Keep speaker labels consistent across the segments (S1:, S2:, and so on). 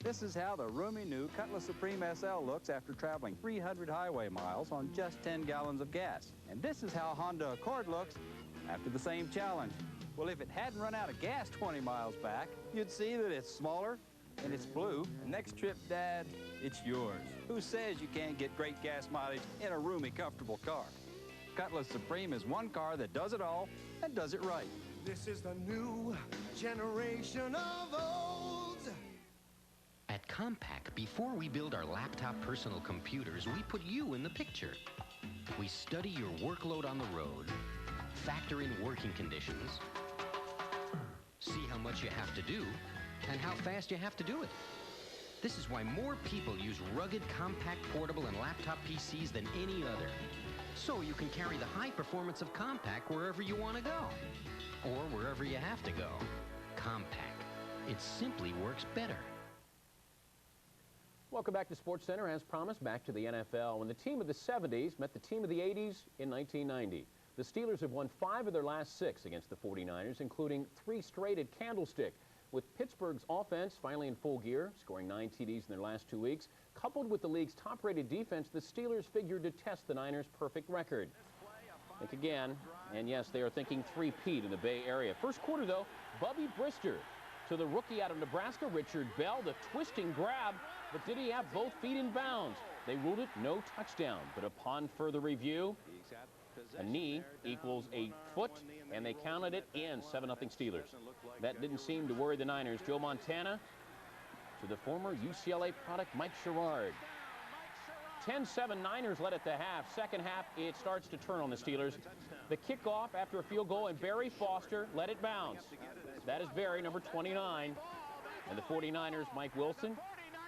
S1: This is how the roomy new Cutlass Supreme SL looks after traveling 300 highway miles on just 10 gallons of gas. And this is how Honda Accord looks after the same challenge. Well, if it hadn't run out of gas 20 miles back, you'd see that it's smaller and it's blue. Next trip, Dad, it's yours. Who says you can't get great gas mileage in a roomy, comfortable car? Cutlass Supreme is one car that does it all and does it right.
S2: This is the new generation of old.
S3: At Compaq, before we build our laptop personal computers, we put you in the picture. We study your workload on the road, factor in working conditions, see how much you have to do, and how fast you have to do it. This is why more people use rugged, compact, portable, and laptop PCs than any other. So you can carry the high performance of Compaq wherever you want to go, or wherever you have to go. Compaq. It simply works better.
S4: Welcome back to SportsCenter. As promised, back to the NFL. When the team of the 70s met the team of the 80s in 1990. The Steelers have won 5 of their last 6 against the 49ers, including 3 straight at Candlestick. With Pittsburgh's offense finally in full gear, scoring 9 TDs in their last 2 weeks, coupled with the league's top-rated defense, the Steelers figured to test the Niners' perfect record. Think again, and yes, they are thinking three-peat in the Bay Area. First quarter, though, Bubby Brister to the rookie out of Nebraska, Richard Bell, the twisting grab, but did he have both feet in bounds? They ruled it no touchdown, but upon further review, a knee equals a foot, and they counted it in. 7-0 Steelers. That didn't seem to worry the Niners. Joe Montana to the former UCLA product, Mike Sherrard. 10-7 Niners led at the half. Second half, it starts to turn on the Steelers. The kickoff after a field goal, and Barry Foster let it bounce. That is Barry, number 29. And the 49ers, Mike Wilson,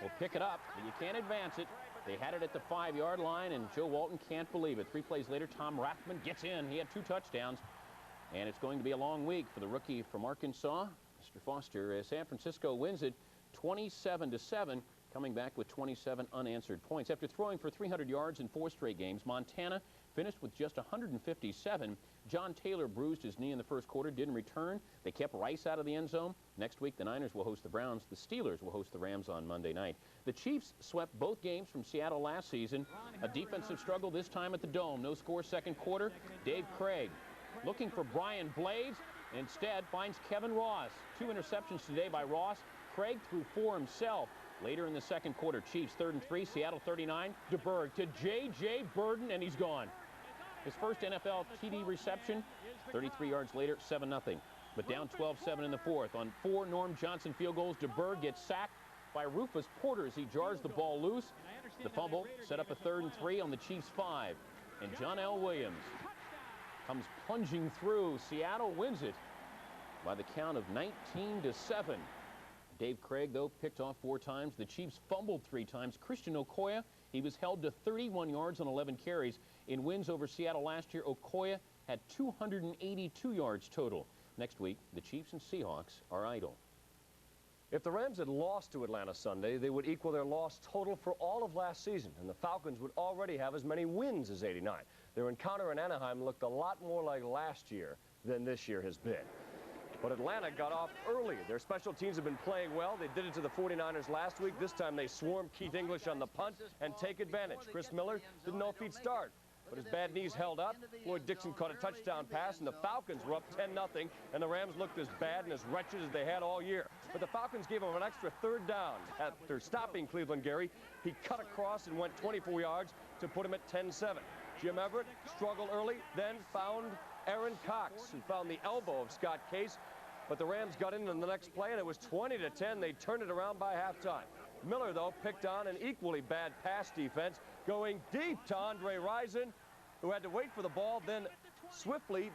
S4: will pick it up, but you can't advance it. They had it at the 5-yard line, and Joe Walton can't believe it. 3 plays later, Tom Rathman gets in. He had 2 touchdowns, and it's going to be a long week for the rookie from Arkansas, Mr. Foster, as San Francisco wins it 27-7, coming back with 27 unanswered points. After throwing for 300 yards in 4 straight games, Montana finished with just 157. John Taylor bruised his knee in the first quarter, didn't return. They kept Rice out of the end zone. Next week, the Niners will host the Browns. The Steelers will host the Rams on Monday night. The Chiefs swept both games from Seattle last season. A defensive struggle this time at the Dome. No score second quarter. Dave Craig looking for Brian Blades. Instead, finds Kevin Ross. 2 interceptions today by Ross. Craig threw 4 himself. Later in the second quarter, Chiefs 3rd and 3, Seattle 39. DeBerg to J.J. Burden, and he's gone. His first NFL TD reception, 33 yards later, 7-0. But down 12-7 in the fourth. On 4 Norm Johnson field goals, DeBerg gets sacked by Rufus Porter as he jars the ball loose. The fumble set up a 3rd and 3 on the Chiefs' 5. And John L. Williams comes plunging through. Seattle wins it by the count of 19-7. Dave Craig, though, picked off 4 times. The Chiefs fumbled 3 times. Christian Okoye, he was held to 31 yards on 11 carries. In wins over Seattle last year, Okoye had 282 yards total. Next week, the Chiefs and Seahawks are idle.
S5: If the Rams had lost to Atlanta Sunday, they would equal their loss total for all of last season, and the Falcons would already have as many wins as 89. Their encounter in Anaheim looked a lot more like last year than this year has been. But Atlanta got off early. Their special teams have been playing well. They did it to the 49ers last week. This time they swarmed Keith English on the punt and take advantage. Chris Miller didn't know if he'd start, but his bad knees held up. Floyd Dixon caught a touchdown pass, and the Falcons were up 10-0, and the Rams looked as bad and as wretched as they had all year. But the Falcons gave him an extra 3rd down. After stopping Cleveland Gary, he cut across and went 24 yards to put him at 10-7. Jim Everett struggled early, then found Aaron Cox, who found the elbow of Scott Case, but the Rams got in the next play, and it was 20-10. They turned it around by halftime. Miller, though, picked on an equally bad pass defense, going deep to Andre Rison, who had to wait for the ball, then swiftly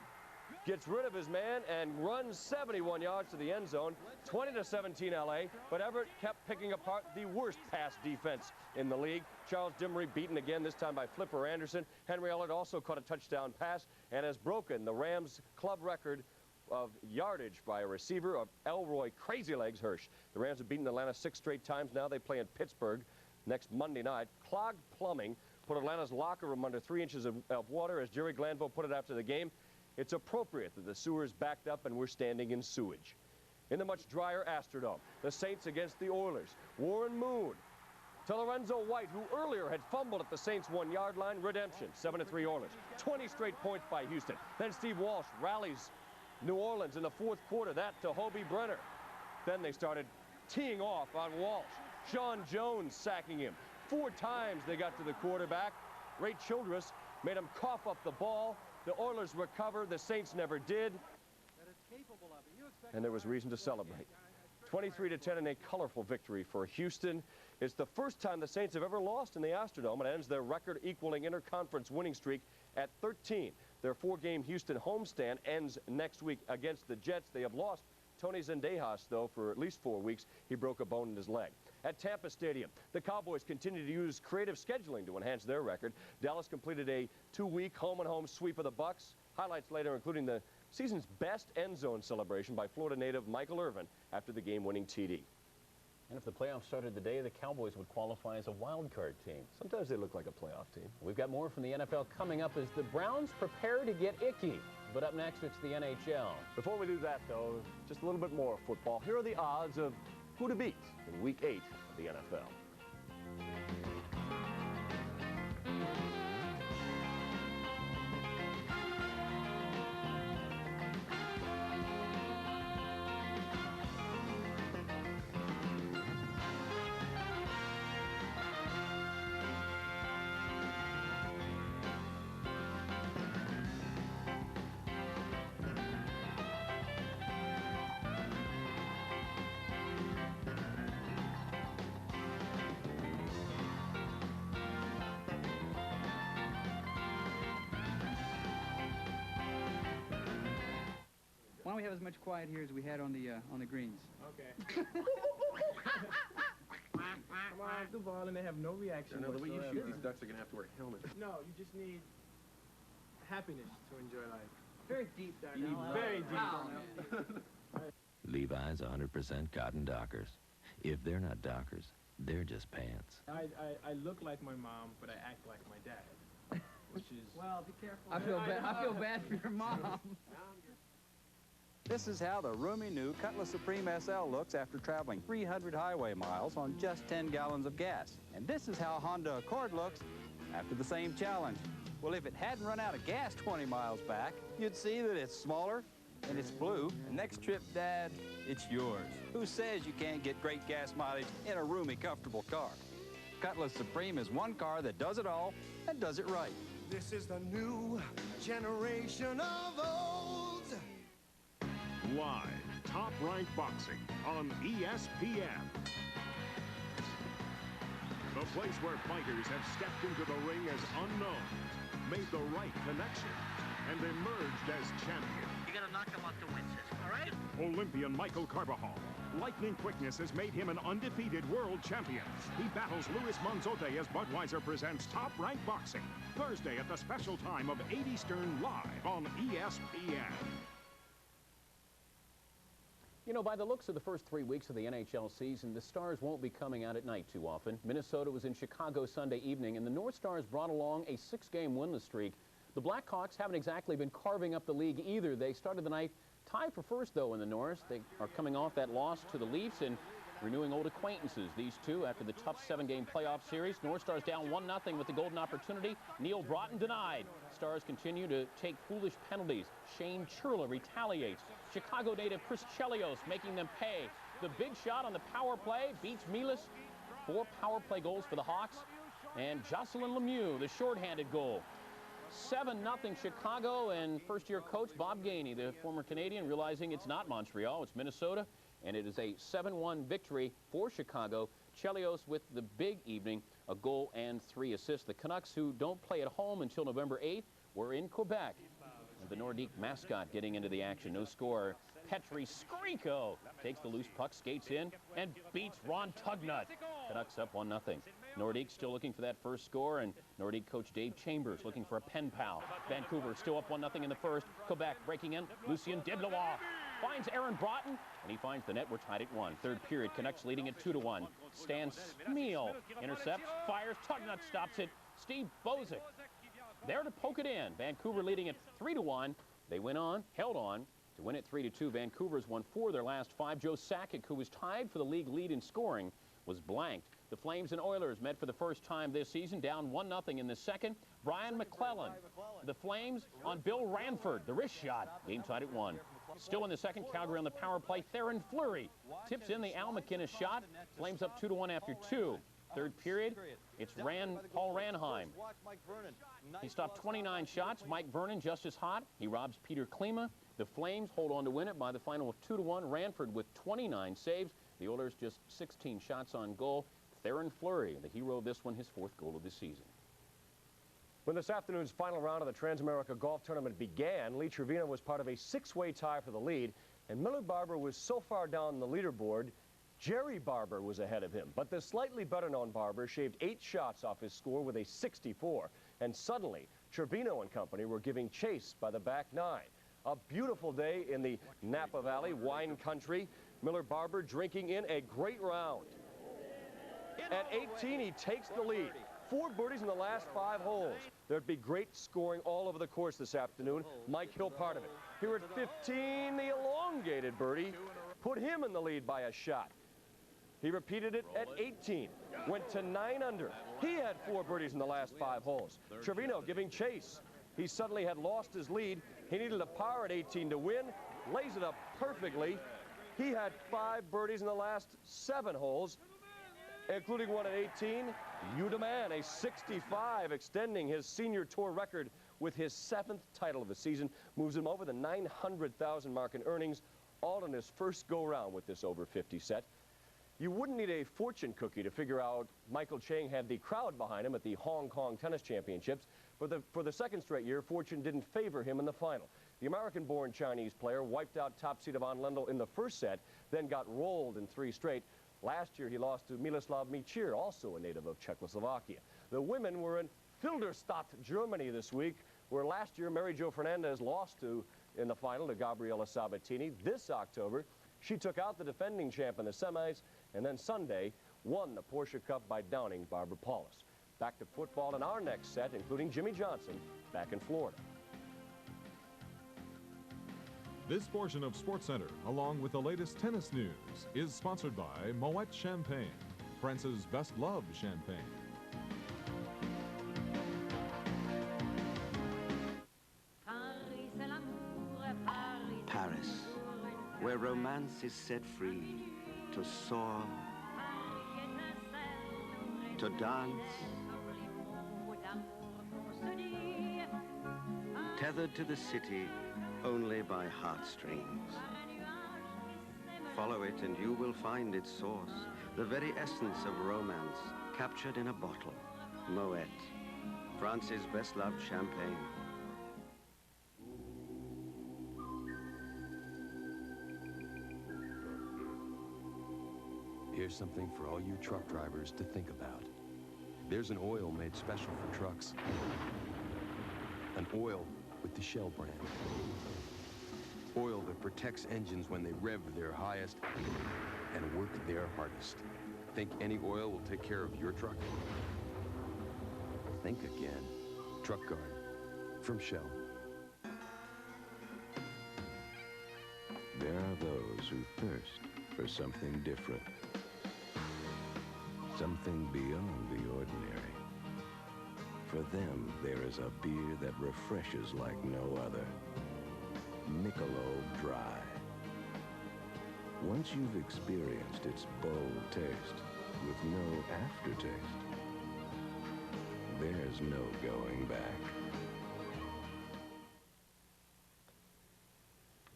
S5: gets rid of his man and runs 71 yards to the end zone. 20-17 LA, but Everett kept picking apart the worst pass defense in the league. Charles Dimmery beaten again, this time by Flipper Anderson. Henry Ellard also caught a touchdown pass and has broken the Rams club record of yardage by a receiver of Elroy Crazy Legs Hirsch. The Rams have beaten Atlanta 6 straight times now. They play in Pittsburgh next Monday night. Clogged plumbing put Atlanta's locker room under 3 inches of water, as Jerry Glanville put it after the game. It's appropriate that the sewer is backed up and we're standing in sewage. in the much drier Astrodome. The Saints against the Oilers. Warren Moon to Lorenzo White, who earlier had fumbled at the Saints' 1-yard line. Redemption, 7-3 Oilers. 20 straight points by Houston. Then Steve Walsh rallies New Orleans in the fourth quarter. That to Hobie Brenner. Then they started teeing off on Walsh. Sean Jones sacking him. 4 times they got to the quarterback. Ray Childress made him cough up the ball. The Oilers recover. The Saints never did. And there was reason to celebrate. 23-10 in a colorful victory for Houston. It's the first time the Saints have ever lost in the Astrodome, and ends their record-equaling interconference winning streak at 13. Their 4-game Houston homestand ends next week against the Jets. They have lost Tony Zendejas, though, for at least 4 weeks. He broke a bone in his leg. At Tampa Stadium, the Cowboys continue to use creative scheduling to enhance their record. Dallas completed a 2-week home-and-home sweep of the Bucs. Highlights later including the season's best end zone celebration by Florida native Michael Irvin after the game-winning TD.
S4: And if the playoffs started today, the Cowboys would qualify as a wild card team.
S5: Sometimes they look like a playoff team.
S4: We've got more from the NFL coming up as the Browns prepare to get icky. But up next, it's the NHL.
S5: Before we do that, though, just a little bit more football. Here are the odds of who to beat in Week 8 of the NFL.
S6: Why don't we have as much quiet here as we had on the greens?
S7: Okay. Come on, the ball, and they have no reaction.
S8: No, the way you shoot these ducks are going to have to wear helmets.
S7: No, you just need happiness to enjoy life. Very deep, Darnell.
S8: Very
S7: deep.
S9: Levi's 100% cotton Dockers. If they're not Dockers, they're just pants.
S7: I look like my mom, but I act like my dad, which is...
S6: Well, be careful. I feel bad for your mom.
S1: This is how the roomy new Cutlass Supreme SL looks after traveling 300 highway miles on just 10 gallons of gas. And this is how Honda Accord looks after the same challenge. Well, if it hadn't run out of gas 20 miles back, you'd see that it's smaller and it's blue. And next trip, Dad, it's yours. Who says you can't get great gas mileage in a roomy, comfortable car? Cutlass Supreme is one car that does it all and does it right.
S2: This is the new generation of olds.
S10: Live, top-ranked boxing on ESPN. The place where fighters have stepped into the ring as unknowns, made the right connection, and emerged as champions.
S11: You gotta knock them out to win this, all right?
S10: Olympian Michael Carbajal. Lightning quickness has made him an undefeated world champion. He battles Luis Monzote as Budweiser presents Top Rank Boxing. Thursday at the special time of 8 Eastern, live on ESPN.
S4: You know, by the looks of the first 3 weeks of the NHL season, the Stars won't be coming out at night too often. Minnesota was in Chicago Sunday evening, and the North Stars brought along a 6-game winless streak. The Blackhawks haven't exactly been carving up the league either. They started the night tied for first, though, in the North. They are coming off that loss to the Leafs and renewing old acquaintances, these two, after the tough 7-game playoff series. North Stars down 1-0 with the golden opportunity. Neil Broughton denied. Stars continue to take foolish penalties. Shane Churla retaliates. Chicago native Chris Chelios making them pay. The big shot on the power play beats Milas. 4 power play goals for the Hawks. And Jocelyn Lemieux, the shorthanded goal. 7-0 Chicago, and first-year coach Bob Gainey, the former Canadian, realizing it's not Montreal, it's Minnesota, and it is a 7-1 victory for Chicago. Chelios with the big evening, a goal and 3 assists. The Canucks, who don't play at home until November 8th, were in Quebec. And the Nordique mascot getting into the action. No score. Petri Skriko takes the loose puck, skates in, and beats Ron Tugnut. Canucks up 1-0. Nordique still looking for that first score, and Nordique coach Dave Chambers looking for a pen pal. Vancouver still up 1-0 in the first. Quebec breaking in. Lucien Deblois finds Aaron Broughton, and he finds the net. We're tied at 1. Third period, Canucks leading at 2-1. Stan Smeal intercepts, fires, Tugnut stops it. Steve Bozic there to poke it in. Vancouver leading at 3-1. They went on, held on, To win it 3-2, Vancouver's won 4 of their last 5. Joe Sakic, who was tied for the league lead in scoring, was blanked. The Flames and Oilers met for the first time this season, down 1-0 in the second. Brian McClellan, the Flames on Bill Ranford. The wrist shot, game tied at 1. Still in the second, Calgary on the power play. Theron Fleury tips in the Al McInnes shot. Flames up 2-1 after 2. Third period, it's Paul Ranheim. He stopped 29 shots. Mike Vernon just as hot. He robs Peter Klima. The Flames hold on to win it by the final of 2-1. Ranford with 29 saves. The Oilers just 16 shots on goal. Theron Fleury, the hero of this one, his 4th goal of the season.
S5: When this afternoon's final round of the Transamerica Golf Tournament began, Lee Trevino was part of a 6-way tie for the lead, and Miller Barber was so far down the leaderboard, Jerry Barber was ahead of him. But the slightly better-known Barber shaved 8 shots off his score with a 64, and suddenly Trevino and company were giving chase by the back 9. A beautiful day in the Napa Valley wine country. Miller Barber drinking in a great round. At 18, he takes the lead. 4 birdies in the last 5 holes. There'd be great scoring all over the course this afternoon. Mike Hill part of it. Here at 15, the elongated birdie put him in the lead by a shot. He repeated it at 18, went to 9 under. He had 4 birdies in the last 5 holes. Trevino giving chase. He suddenly had lost his lead. He needed a par at 18 to win. Lays it up perfectly. He had 5 birdies in the last 7 holes, including one at 18. Udaman, a 65, extending his senior tour record with his 7th title of the season, moves him over the 900,000 mark in earnings, all in his first go-round with this over 50 set. You wouldn't need a fortune cookie to figure out Michael Chang had the crowd behind him at the Hong Kong Tennis Championships. For the second straight year, fortune didn't favor him in the final. The American-born Chinese player wiped out top seed Ivan Lendl in the first set, then got rolled in 3 straight. Last year, he lost to Miloslav Michir, also a native of Czechoslovakia. The women were in Filderstadt, Germany this week, where last year Mary Jo Fernandez lost to in the final to Gabriela Sabatini. This October, she took out the defending champ in the semis, and then Sunday won the Porsche Cup by downing Barbara Paulus. Back to football in our next set, including Jimmy Johnson back in Florida.
S12: This portion of SportsCenter, along with the latest tennis news, is sponsored by Moet Champagne, France's best-loved champagne.
S13: Paris, where romance is set free to soar, to dance, tethered to the city only by heartstrings. Follow it and you will find its source, the very essence of romance captured in a bottle. Moet, France's best-loved champagne.
S14: Here's something for all you truck drivers to think about. There's an oil made special for trucks. An oil with the Shell brand. Oil that protects engines when they rev their highest and work their hardest. Think any oil will take care of your truck? Think again. Truck Guard from Shell.
S9: There are those who thirst for something different. Something beyond the ordinary. For them, there is a beer that refreshes like no other. Michelob Dry. Once you've experienced its bold taste with no aftertaste, there's no going back.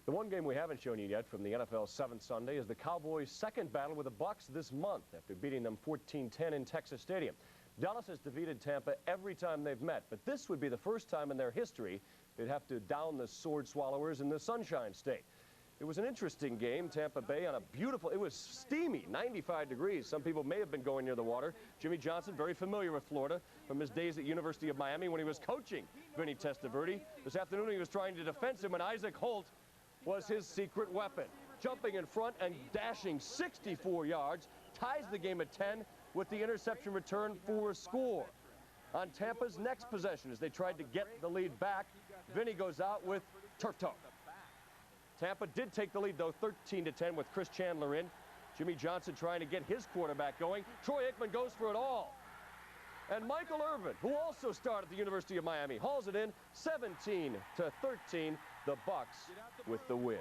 S5: The one game we haven't shown you yet from the NFL's 7th Sunday is the Cowboys' second battle with the Bucs this month after beating them 14-10 in Texas Stadium. Dallas has defeated Tampa every time they've met, but this would be the first time in their history they'd have to down the Sword Swallowers in the Sunshine State. It was an interesting game. Tampa Bay on a beautiful, it was steamy, 95 degrees. Some people may have been going near the water. Jimmy Johnson, very familiar with Florida from his days at University of Miami when he was coaching Vinny Testaverde. This afternoon he was trying to defend him, and Isaac Holt was his secret weapon. Jumping in front and dashing 64 yards, ties the game at 10 with the interception return for a score. On Tampa's next possession, as they tried to get the lead back, Vinny goes out with turf toe. Tampa did take the lead, though, 13-10 with Chris Chandler in. Jimmy Johnson trying to get his quarterback going. Troy Aikman goes for it all. And Michael Irvin, who also started at the University of Miami, hauls it in 17-13. The Bucks with the win.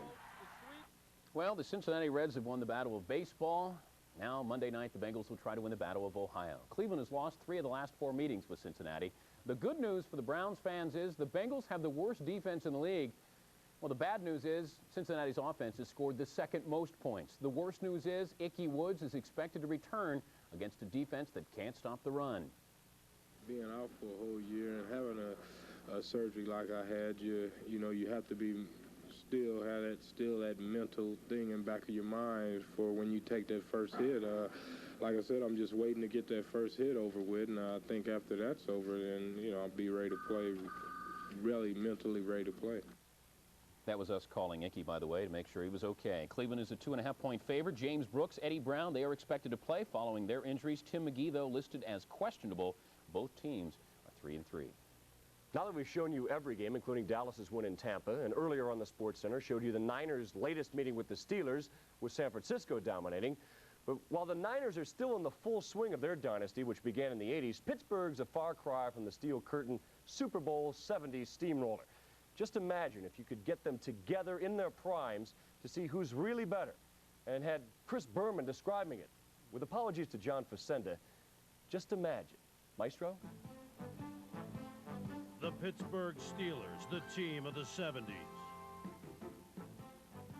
S4: Well, the Cincinnati Reds have won the Battle of Baseball. Now, Monday night, the Bengals will try to win the Battle of Ohio. Cleveland has lost 3 of the last 4 meetings with Cincinnati. The good news for the Browns fans is the Bengals have the worst defense in the league. Well, the bad news is Cincinnati's offense has scored the second most points. The worst news is Ickey Woods is expected to return against a defense that can't stop the run.
S15: Being out for a whole year and having a surgery like I had, you know, you have to be still that mental thing in the back of your mind for when you take that first hit. Like I said, I'm just waiting to get that first hit over with, and I think after that's over, then, you know, I'll be ready to play, really mentally ready to play.
S4: That was us calling Ickey, by the way, to make sure he was okay. Cleveland is a 2.5-point favorite. James Brooks, Eddie Brown, they are expected to play following their injuries. Tim McGee, though, listed as questionable. Both teams are 3-3.
S5: Now that we've shown you every game, including Dallas's win in Tampa, and earlier on the SportsCenter showed you the Niners' latest meeting with the Steelers, with San Francisco dominating. But while the Niners are still in the full swing of their dynasty, which began in the 80s, Pittsburgh's a far cry from the Steel Curtain Super Bowl 70 steamroller. Just imagine if you could get them together in their primes to see who's really better. And had Chris Berman describing it. With apologies to John Facenda, just imagine. Maestro?
S16: The Pittsburgh Steelers, the team of the 70s.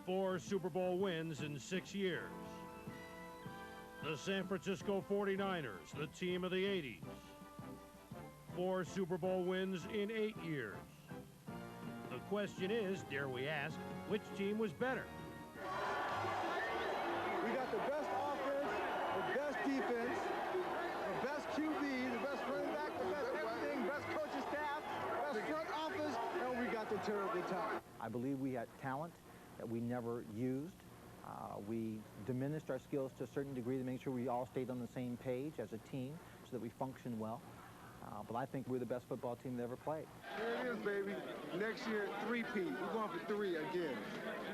S16: 4 Super Bowl wins in 6 years. The San Francisco 49ers, the team of the 80s. 4 Super Bowl wins in 8 years. The question is, dare we ask, which team was better?
S2: We got the best offense, the best defense, the best QB, the best running back, the best everything, best coaching staff, best front office, and we got the terrible talent.
S17: I believe we had talent that we never used. We diminished our skills to a certain degree to make sure we all stayed on the same page as a team so that we function well. But I think we're the best football team that ever played.
S2: Here it is, baby. Next year, 3-peat. We're going for 3 again.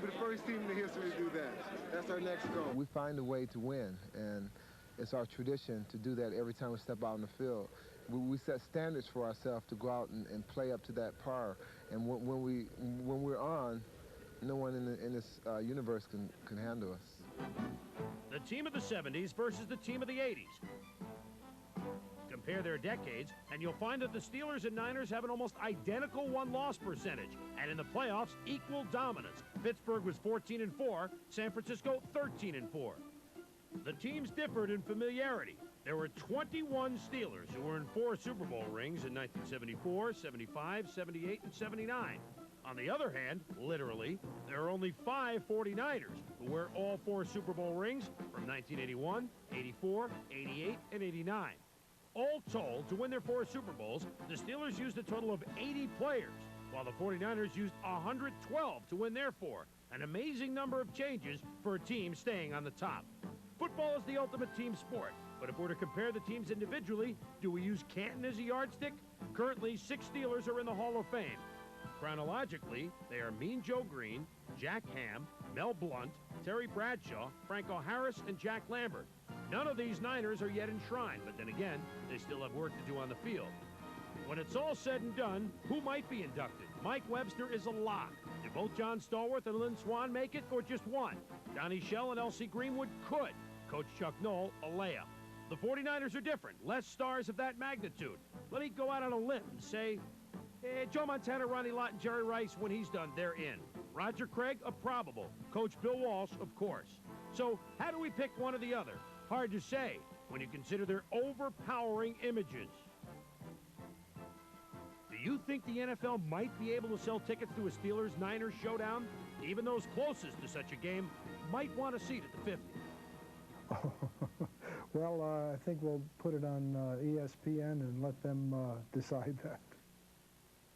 S2: We're the first team in the history to do that. That's our next goal.
S18: We find a way to win, and it's our tradition to do that every time we step out on the field. We set standards for ourselves to go out and play up to that par. And when we're on, no one in this universe can handle us.
S16: The team of the 70s versus the team of the 80s. Compare their decades, and you'll find that the Steelers and Niners have an almost identical won-loss percentage, and in the playoffs, equal dominance. Pittsburgh was 14-4, San Francisco 13-4. The teams differed in familiarity. There were 21 Steelers who were in 4 Super Bowl rings in 1974, 75, 78, and 79. On the other hand, literally, there are only 5 49ers who wear all 4 Super Bowl rings from 1981, 84, 88, and 89. All told, to win their 4 Super Bowls, the Steelers used a total of 80 players, while the 49ers used 112 to win their 4. An amazing number of changes for a team staying on the top. Football is the ultimate team sport, but if we're to compare the teams individually, do we use Canton as a yardstick? Currently, 6 Steelers are in the Hall of Fame. Chronologically, they are Mean Joe Green, Jack Ham, Mel Blount, Terry Bradshaw, Franco Harris, and Jack Lambert. None of these Niners are yet enshrined, but then again, they still have work to do on the field. When it's all said and done, who might be inducted? Mike Webster is a lock. Do both John Stallworth and Lynn Swann make it, or just one? Donnie Shell and L.C. Greenwood could. Coach Chuck Noll, a layup. The 49ers are different. Less stars of that magnitude. Let me go out on a limb and say, Joe Montana, Ronnie Lott, and Jerry Rice, when he's done, they're in. Roger Craig, a probable. Coach Bill Walsh, of course. So how do we pick one or the other? Hard to say when you consider their overpowering images. Do you think the NFL might be able to sell tickets to a Steelers-Niners showdown? Even those closest to such a game might want a seat at the 50.
S19: Well, I think we'll put it on ESPN and let them decide that.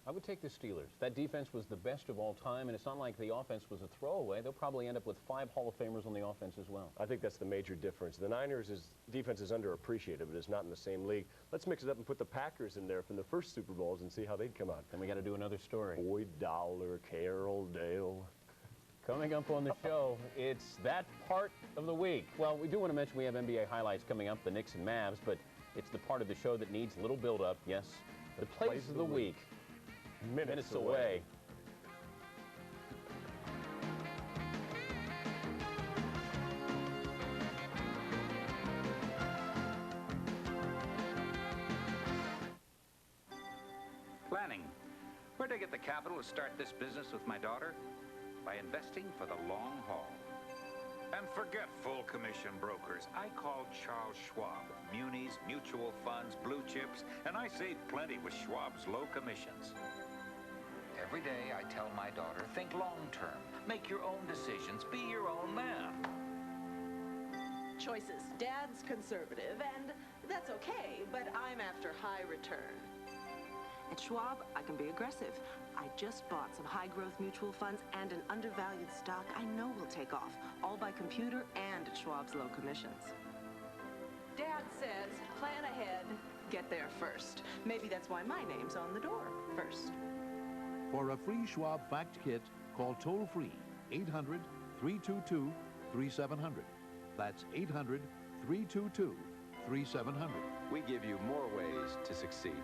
S4: I would take the Steelers. That defense was the best of all time, and it's not like the offense was a throwaway. They'll probably end up with 5 Hall of Famers on the offense as well.
S5: I think that's the major difference. The Niners' defense is underappreciated, but it's not in the same league. Let's mix it up and put the Packers in there from the first Super Bowls and see how they'd come out.
S4: Then we got to do another story.
S5: Boyd Dowler, Carroll Dale.
S4: Coming up on the show, it's that part of the week. Well, we do want to mention we have NBA highlights coming up, the Knicks and Mavs, but it's the part of the show that needs a little build-up. Yes, the plays of the week. Minutes away.
S20: Planning. Where to get the capital to start this business with my daughter? By investing for the long haul. And forget full commission brokers. I called Charles Schwab. Munis, mutual funds, blue chips, and I save plenty with Schwab's low commissions. Every day I tell my daughter, think long term. Make your own decisions. Be your own man.
S21: Choices. Dad's conservative, and that's okay, but I'm after high return. At Schwab, I can be aggressive. I just bought some high-growth mutual funds and an undervalued stock I know will take off, all by computer and at Schwab's low commissions. Dad says, plan ahead, get there first. Maybe that's why my name's on the door first.
S22: For a free Schwab Fact Kit, call toll-free 800-322-3700. That's 800-322-3700.
S14: We give you more ways to succeed.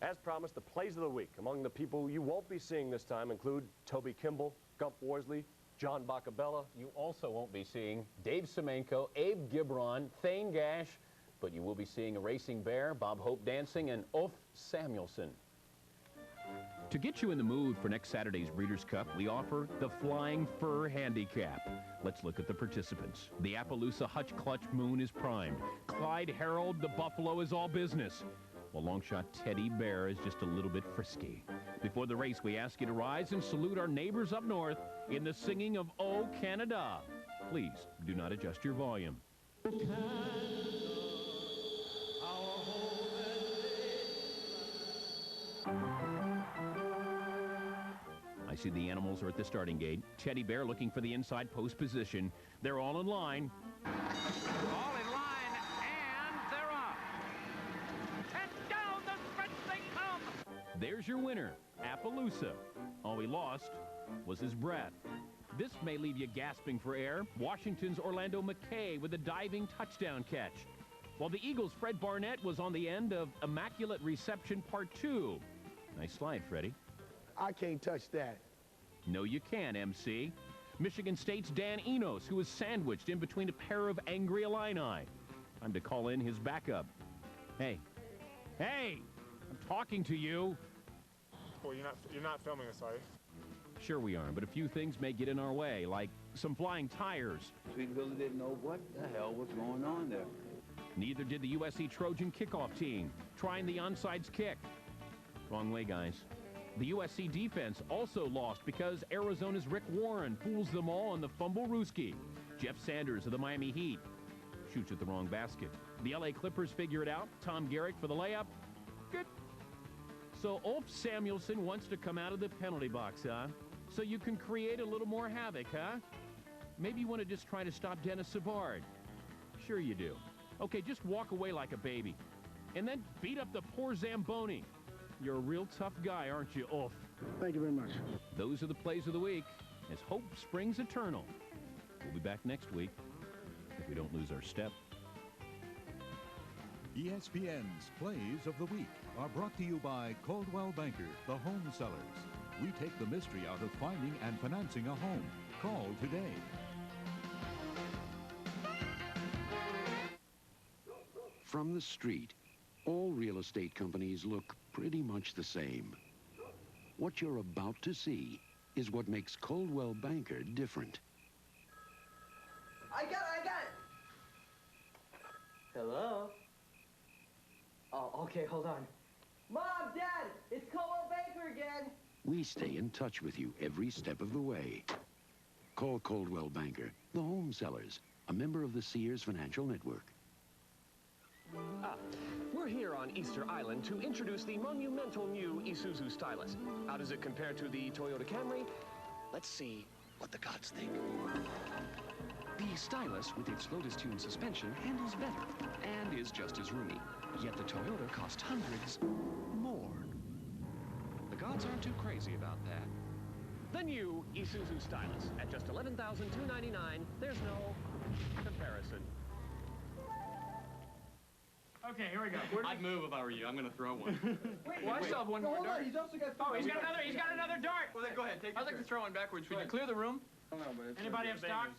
S5: As promised, the plays of the week among the people you won't be seeing this time include Toby Kimball, Gump Worsley, John Bacabella.
S4: You also won't be seeing Dave Semenko, Abe Gibron, Thane Gash, but you will be seeing a Racing Bear, Bob Hope Dancing, and Ulf Samuelson.
S23: To get you in the mood for next Saturday's Breeders' Cup, we offer the Flying Fur Handicap. Let's look at the participants. The Appaloosa Hutch Clutch Moon is primed. Clyde Harold, the Buffalo, is all business. Well, Longshot Teddy Bear is just a little bit frisky. Before the race, we ask you to rise and salute our neighbors up north in the singing of O Canada. Please do not adjust your volume. I see the animals are at the starting gate. Teddy Bear looking for the inside post position. They're all in line.
S11: All in line, and they're off. And down the stretch they come.
S23: There's your winner, Appaloosa. All he lost was his breath. This may leave you gasping for air. Washington's Orlando McKay with a diving touchdown catch. While the Eagles' Fred Barnett was on the end of Immaculate Reception Part 2. Nice slide, Freddie.
S24: I can't touch that.
S23: No, you can, MC. Michigan State's Dan Enos, who was sandwiched in between a pair of angry Illini. Time to call in his backup. Hey, I'm talking to you.
S25: Well, you're not filming us, are you?
S23: Sure we are, but a few things may get in our way, like some flying tires.
S26: Sweet Billy didn't know what the hell was going on there.
S23: Neither did the USC Trojan kickoff team, trying the onside kick. Wrong way, guys. The USC defense also lost because Arizona's Rick Warren fools them all on the fumble-rooski. Jeff Sanders of the Miami Heat shoots at the wrong basket. The LA Clippers figure it out. Tom Garrick for the layup. Good. So Ulf Samuelson wants to come out of the penalty box, huh? So you can create a little more havoc, huh? Maybe you want to just try to stop Dennis Savard. Sure you do. Okay, just walk away like a baby. And then beat up the poor Zamboni. You're a real tough guy, aren't you, Ulf?
S24: Thank you very much.
S23: Those are the plays of the week as hope springs eternal. We'll be back next week if we don't lose our step.
S10: ESPN's Plays of the Week are brought to you by Coldwell Banker, the home sellers. We take the mystery out of finding and financing a home. Call today.
S27: From the street, all real estate companies look pretty much the same. What you're about to see is what makes Coldwell Banker different.
S21: I got it. Hello? Oh, okay, hold on. Mom, Dad, it's Coldwell Banker again.
S27: We stay in touch with you every step of the way. Call Coldwell Banker, the home sellers, a member of the Sears Financial Network.
S28: We're here on Easter Island to introduce the monumental new Isuzu Stylus. How does it compare to the Toyota Camry? Let's see what the gods think. The Stylus, with its Lotus Tune suspension, handles better and is just as roomy. Yet the Toyota cost hundreds more. The gods aren't too crazy about that. The new Isuzu Stylus. At just $11,299, there's no comparison.
S1: Okay, here we go.
S3: I'd move if I were you. I'm going to throw one.
S1: Well, I still have one more dart. He's also got. Oh, he's got another dart.
S3: Well, then go ahead. I'd like to throw one backwards. Would you clear the room?
S1: Anybody have stock?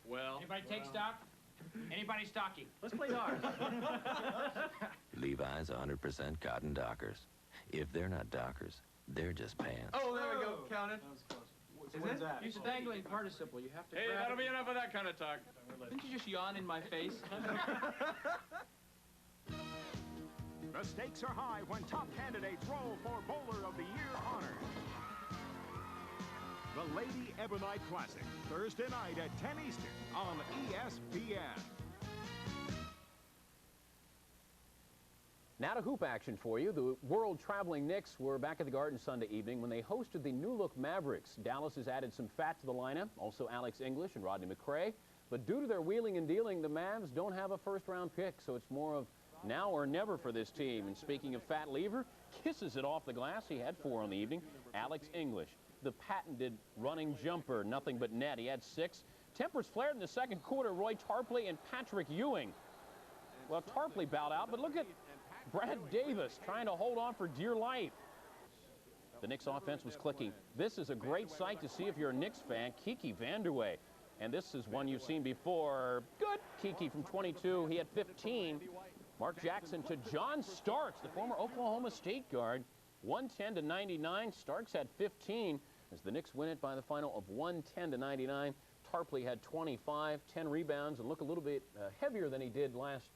S3: Well.
S1: Anybody take stock? Anybody stocky? Let's play darts.
S6: Levi's 100% cotton Dockers. If they're not Dockers, they're just pants.
S3: Oh, there we go. Count it.
S1: That was close. What's that? Use a dangling participle. You have to.
S3: Hey, that'll be enough of that kind of talk.
S1: Didn't you just yawn in my face?
S10: The stakes are high when top candidates roll for Bowler of the Year honors. The Lady Ebonite Classic, Thursday night at 10 Eastern on ESPN.
S4: Now to hoop action for you. The world-traveling Knicks were back at the Garden Sunday evening when they hosted the new-look Mavericks. Dallas has added some fat to the lineup, also Alex English and Rodney McRae. But due to their wheeling and dealing, the Mavs don't have a first-round pick, so it's more of now or never for this team. And speaking of fat lever, kisses it off the glass. He had 4 on the evening. Alex English, the patented running jumper, nothing but net. He had 6. Tempers flared in the second quarter. Roy Tarpley and Patrick Ewing. Well, Tarpley bowed out, but look at Brad Davis trying to hold on for dear life. The Knicks offense was clicking. This is a great sight to see if you're a Knicks fan. Kiki Vanderway. And this is one you've seen before. Good. Kiki from 22. He had 15. Mark Jackson to John Starks, the former Oklahoma State guard. 110-99. Starks had 15 as the Knicks win it by the final of 110-99. Tarpley had 25, 10 rebounds, and look a little bit heavier than he did last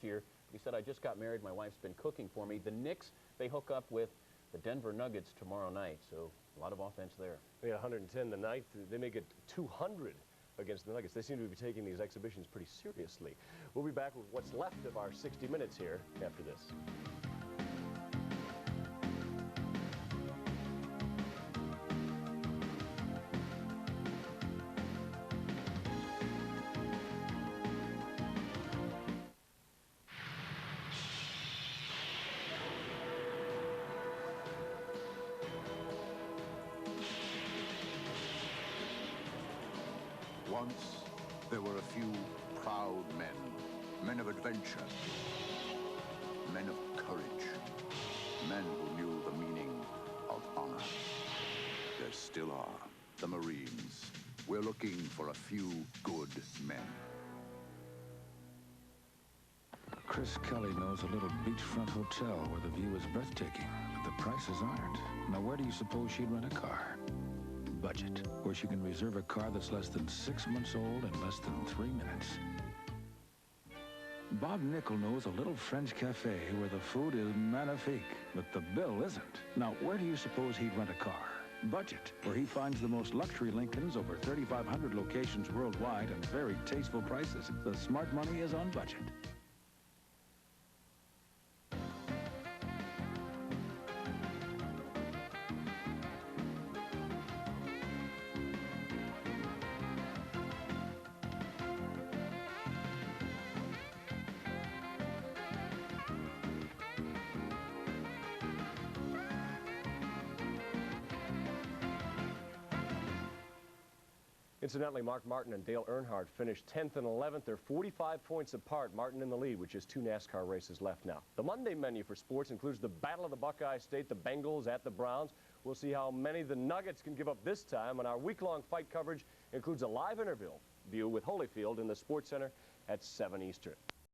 S4: year. He said, I just got married. My wife's been cooking for me. The Knicks, they hook up with the Denver Nuggets tomorrow night, so a lot of offense there.
S5: They had 110 tonight. They make it 200 against the Nuggets. They seem to be taking these exhibitions pretty seriously. We'll be back with what's left of our 60 minutes here after this.
S7: Once, there were a few proud men of adventure, men of courage, men who knew the meaning of honor. There still are, the Marines. We're looking for a few good men.
S8: Chris Kelly knows a little beachfront hotel where the view is breathtaking, but the prices aren't. Now, where do you suppose she'd rent a car? Budget, where she can reserve a car that's less than 6 months old in less than 3 minutes. Bob Nickel knows a little French cafe where the food is magnifique, but the bill isn't. Now, where do you suppose he'd rent a car? Budget, where he finds the most luxury Lincolns, over 3,500 locations worldwide, and very tasteful prices. The smart money is on budget.
S5: Incidentally, Mark Martin and Dale Earnhardt finished 10th and 11th. They're 45 points apart. Martin in the lead, with just 2 NASCAR races left now. The Monday menu for sports includes the Battle of the Buckeye State, the Bengals at the Browns. We'll see how many the Nuggets can give up this time, and our week-long fight coverage includes a live interview with Holyfield in the SportsCenter at 7 Eastern.